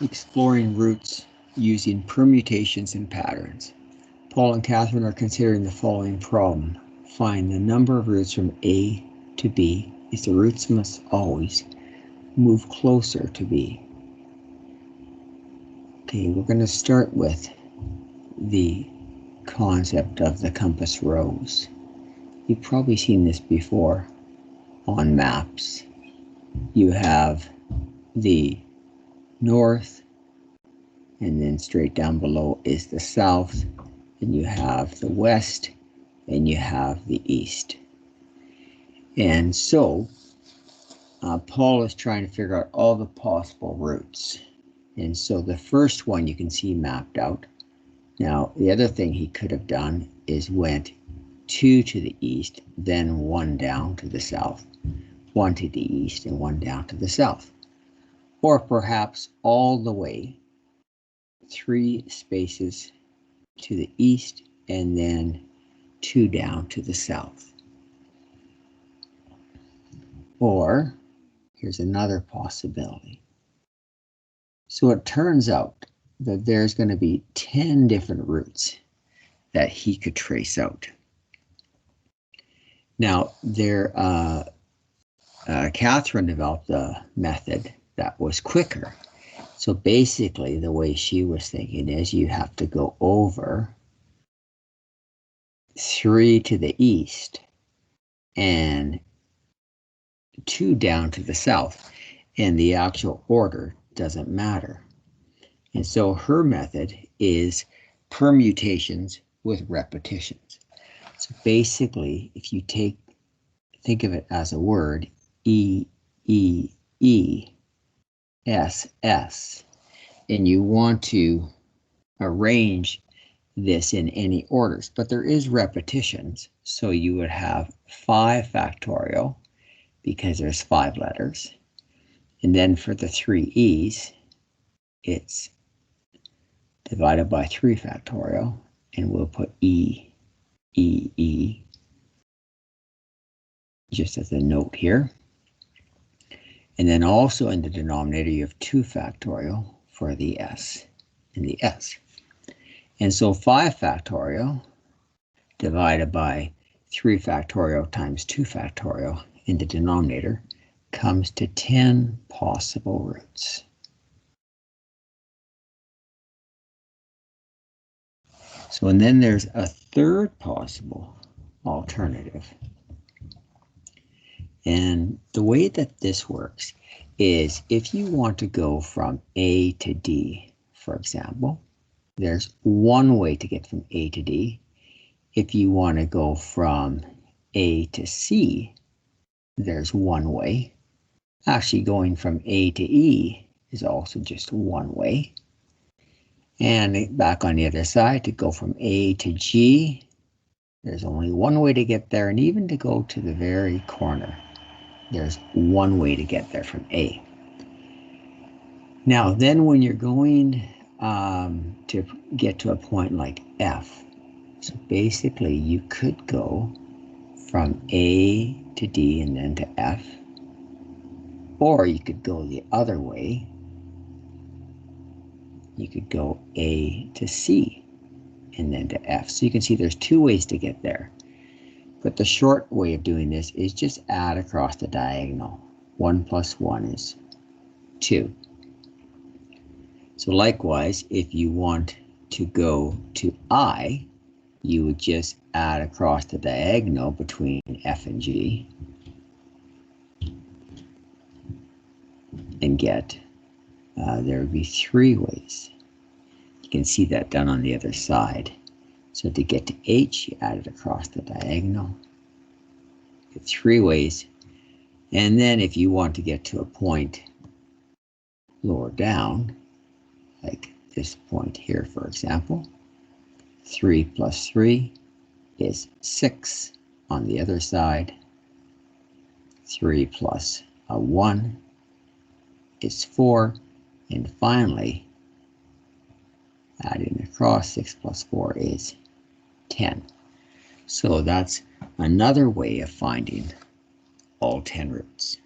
exploring roots using permutations and patterns. Paul and Catherine are considering the following problem. Find the number of roots from A to B if the roots must always move closer to B. Okay, we're going to start with the concept of the compass rose. You've probably seen this before on maps. You have the north, and then straight down below is the south, and you have the west, and you have the east. And so Paul is trying to figure out all the possible routes. And so the first one you can see mapped out. Now, the other thing he could have done is went 2 to the east, then 1 down to the south, 1 to the east, and 1 down to the south. Or perhaps all the way 3 spaces to the east, and then 2 down to the south. Or, here's another possibility. So it turns out that there's going to be 10 different routes that he could trace out. Now, Catherine developed a method that was quicker. So basically, the way she was thinking is you have to go over 3 to the east and 2 down to the south, and the actual order doesn't matter. And so her method is permutations with repetitions. So basically, if you think of it as a word, E, E, E, S, S, and you want to arrange this in any orders, but there is repetitions. So you would have 5 factorial because there's 5 letters. And then for the 3 E's, it's divided by 3 factorial, and we'll put E, E, E, just as a note here. And then also in the denominator, you have 2 factorial for the S and the S. And so 5 factorial divided by 3 factorial times 2 factorial in the denominator comes to 10 possible roots. So, and then there's a third possible alternative. And the way that this works is if you want to go from A to D, for example, there's one way to get from A to D. If you want to go from A to C, there's one way. Actually, going from A to E is also just one way. And back on the other side, to go from A to G, there's only one way to get there. And even to go to the very corner, there's one way to get there from A. Now, then when you're going to get to a point like F, so basically you could go from A to D and then to F, or you could go the other way. You could go A to C and then to F. So you can see there's 2 ways to get there. But the short way of doing this is just add across the diagonal. 1 plus 1 is 2. So likewise, if you want to go to I, you would just add across the diagonal between F and G and get, there would be 3 ways. You can see that done on the other side. So to get to H, you add it across the diagonal. Get 3 ways. And then if you want to get to a point lower down, like this point here, for example, 3 plus 3 is 6 on the other side. 3 plus 1 is 4. And finally, adding across, 6 plus 4 is 10. So that's another way of finding all 10 roots.